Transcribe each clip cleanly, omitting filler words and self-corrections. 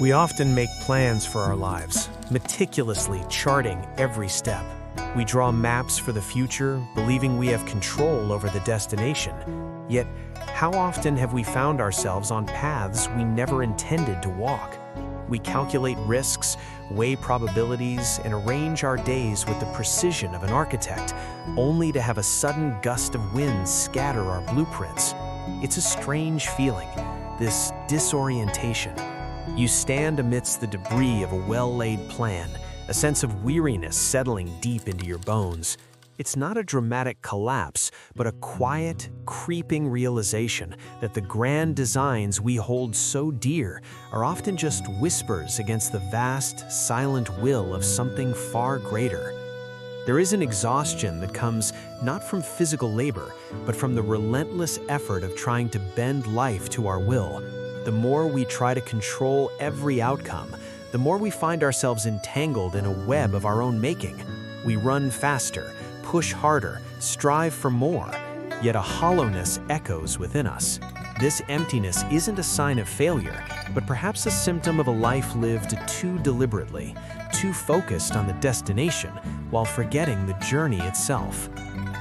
We often make plans for our lives, meticulously charting every step. We draw maps for the future, believing we have control over the destination. Yet, how often have we found ourselves on paths we never intended to walk? We calculate risks, weigh probabilities, and arrange our days with the precision of an architect, only to have a sudden gust of wind scatter our blueprints. It's a strange feeling, this disorientation. You stand amidst the debris of a well-laid plan, a sense of weariness settling deep into your bones. It's not a dramatic collapse, but a quiet, creeping realization that the grand designs we hold so dear are often just whispers against the vast, silent will of something far greater. There is an exhaustion that comes not from physical labor, but from the relentless effort of trying to bend life to our will. The more we try to control every outcome, the more we find ourselves entangled in a web of our own making. We run faster, push harder, strive for more, yet a hollowness echoes within us. This emptiness isn't a sign of failure, but perhaps a symptom of a life lived too deliberately, too focused on the destination, while forgetting the journey itself.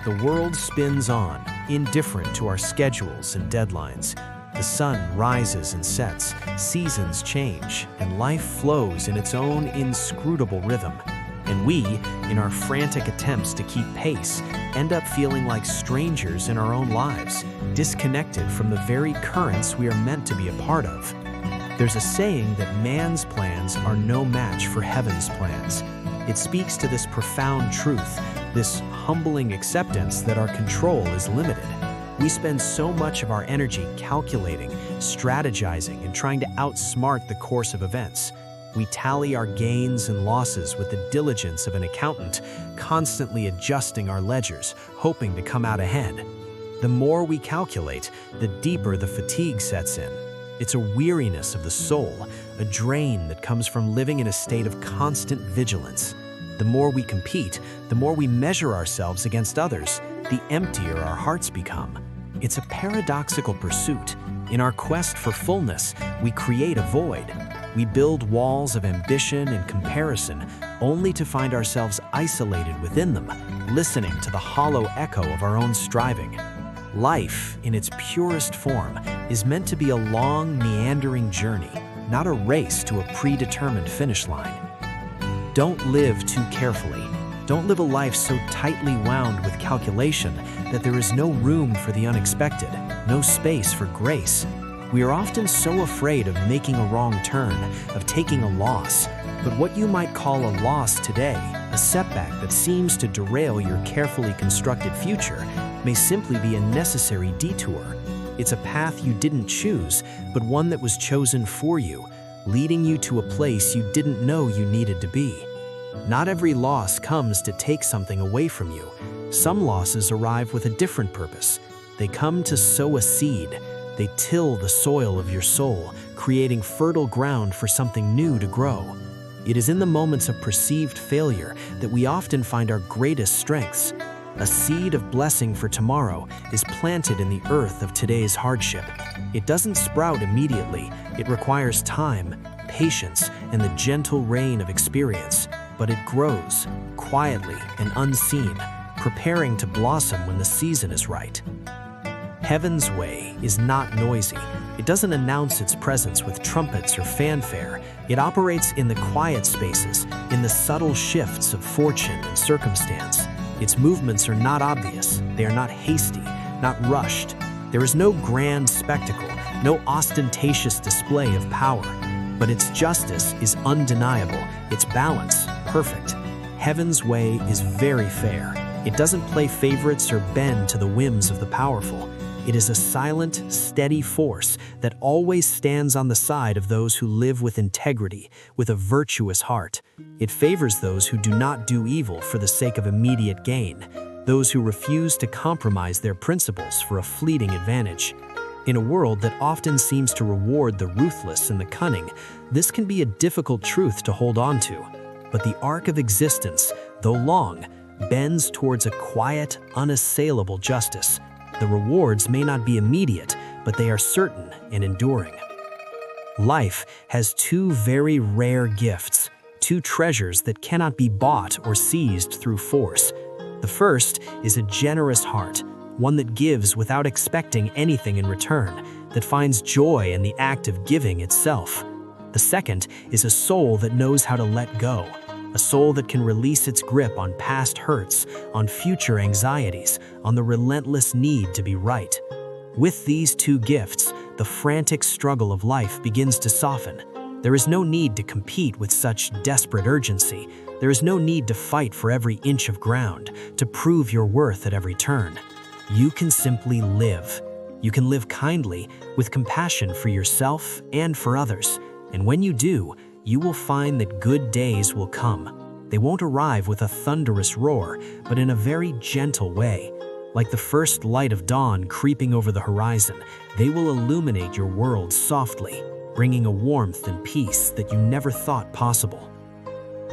The world spins on, indifferent to our schedules and deadlines. The sun rises and sets, seasons change, and life flows in its own inscrutable rhythm. And we, in our frantic attempts to keep pace, end up feeling like strangers in our own lives, disconnected from the very currents we are meant to be a part of. There's a saying that man's plans are no match for heaven's plans. It speaks to this profound truth, this humbling acceptance that our control is limited. We spend so much of our energy calculating, strategizing, and trying to outsmart the course of events. We tally our gains and losses with the diligence of an accountant, constantly adjusting our ledgers, hoping to come out ahead. The more we calculate, the deeper the fatigue sets in. It's a weariness of the soul, a drain that comes from living in a state of constant vigilance. The more we compete, the more we measure ourselves against others, the emptier our hearts become. It's a paradoxical pursuit. In our quest for fullness, we create a void. We build walls of ambition and comparison, only to find ourselves isolated within them, listening to the hollow echo of our own striving. Life, in its purest form, is meant to be a long, meandering journey, not a race to a predetermined finish line. Don't live too carefully. Don't live a life so tightly wound with calculation that there is no room for the unexpected, no space for grace. We are often so afraid of making a wrong turn, of taking a loss. But what you might call a loss today, a setback that seems to derail your carefully constructed future, may simply be a necessary detour. It's a path you didn't choose, but one that was chosen for you, leading you to a place you didn't know you needed to be. Not every loss comes to take something away from you. Some losses arrive with a different purpose. They come to sow a seed. They till the soil of your soul, creating fertile ground for something new to grow. It is in the moments of perceived failure that we often find our greatest strengths. A seed of blessing for tomorrow is planted in the earth of today's hardship. It doesn't sprout immediately. It requires time, patience, and the gentle rain of experience. But it grows, quietly and unseen, preparing to blossom when the season is right. Heaven's way is not noisy. It doesn't announce its presence with trumpets or fanfare. It operates in the quiet spaces, in the subtle shifts of fortune and circumstance. Its movements are not obvious. They are not hasty, not rushed. There is no grand spectacle, no ostentatious display of power. But its justice is undeniable, its balance perfect. Heaven's way is very fair. It doesn't play favorites or bend to the whims of the powerful. It is a silent, steady force that always stands on the side of those who live with integrity, with a virtuous heart. It favors those who do not do evil for the sake of immediate gain, those who refuse to compromise their principles for a fleeting advantage. In a world that often seems to reward the ruthless and the cunning, this can be a difficult truth to hold on to. But the arc of existence, though long, bends towards a quiet, unassailable justice. The rewards may not be immediate, but they are certain and enduring. Life has two very rare gifts, two treasures that cannot be bought or seized through force. The first is a generous heart, one that gives without expecting anything in return, that finds joy in the act of giving itself. The second is a soul that knows how to let go, a soul that can release its grip on past hurts, on future anxieties, on the relentless need to be right. With these two gifts, the frantic struggle of life begins to soften. There is no need to compete with such desperate urgency. There is no need to fight for every inch of ground, to prove your worth at every turn. You can simply live. You can live kindly, with compassion for yourself and for others. And when you do, you will find that good days will come. They won't arrive with a thunderous roar, but in a very gentle way. Like the first light of dawn creeping over the horizon, they will illuminate your world softly, bringing a warmth and peace that you never thought possible.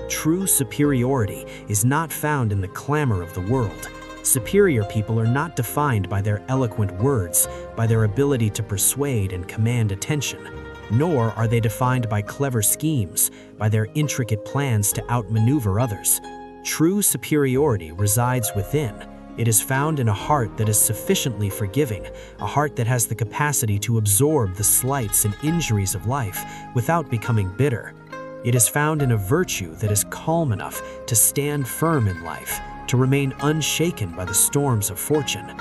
True superiority is not found in the clamor of the world. Superior people are not defined by their eloquent words, by their ability to persuade and command attention, nor are they defined by clever schemes, by their intricate plans to outmaneuver others. True superiority resides within. It is found in a heart that is sufficiently forgiving, a heart that has the capacity to absorb the slights and injuries of life without becoming bitter. It is found in a virtue that is calm enough to stand firm in life, to remain unshaken by the storms of fortune.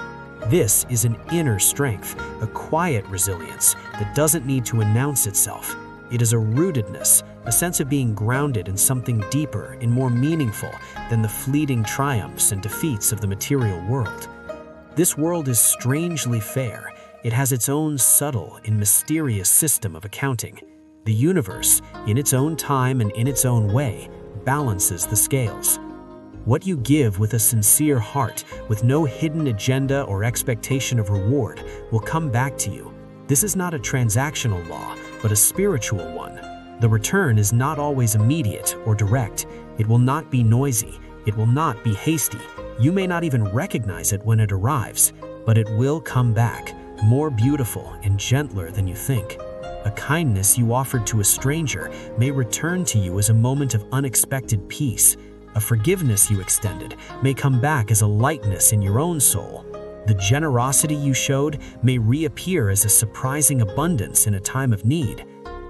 This is an inner strength, a quiet resilience that doesn't need to announce itself. It is a rootedness, a sense of being grounded in something deeper and more meaningful than the fleeting triumphs and defeats of the material world. This world is strangely fair. It has its own subtle and mysterious system of accounting. The universe, in its own time and in its own way, balances the scales. What you give with a sincere heart, with no hidden agenda or expectation of reward, will come back to you. This is not a transactional law, but a spiritual one. The return is not always immediate or direct. It will not be noisy. It will not be hasty. You may not even recognize it when it arrives, but it will come back, more beautiful and gentler than you think. A kindness you offered to a stranger may return to you as a moment of unexpected peace. A forgiveness you extended may come back as a lightness in your own soul. The generosity you showed may reappear as a surprising abundance in a time of need.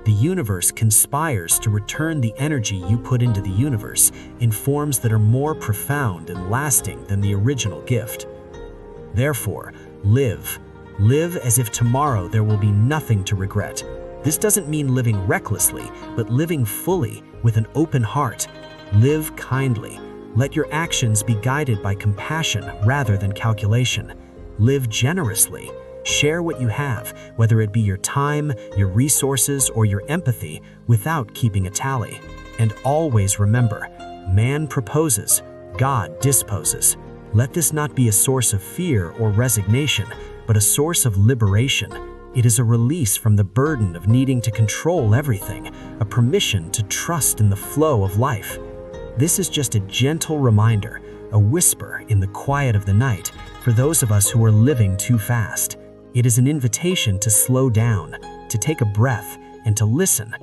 The universe conspires to return the energy you put into the universe in forms that are more profound and lasting than the original gift. Therefore, live. Live as if tomorrow there will be nothing to regret. This doesn't mean living recklessly, but living fully with an open heart. Live kindly. Let your actions be guided by compassion rather than calculation. Live generously. Share what you have, whether it be your time, your resources, or your empathy, without keeping a tally. And always remember, man proposes, God disposes. Let this not be a source of fear or resignation, but a source of liberation. It is a release from the burden of needing to control everything, a permission to trust in the flow of life. This is just a gentle reminder, a whisper in the quiet of the night for those of us who are living too fast. It is an invitation to slow down, to take a breath, and to listen.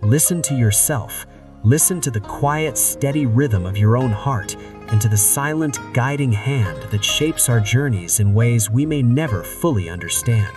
Listen to yourself. Listen to the quiet, steady rhythm of your own heart and to the silent, guiding hand that shapes our journeys in ways we may never fully understand.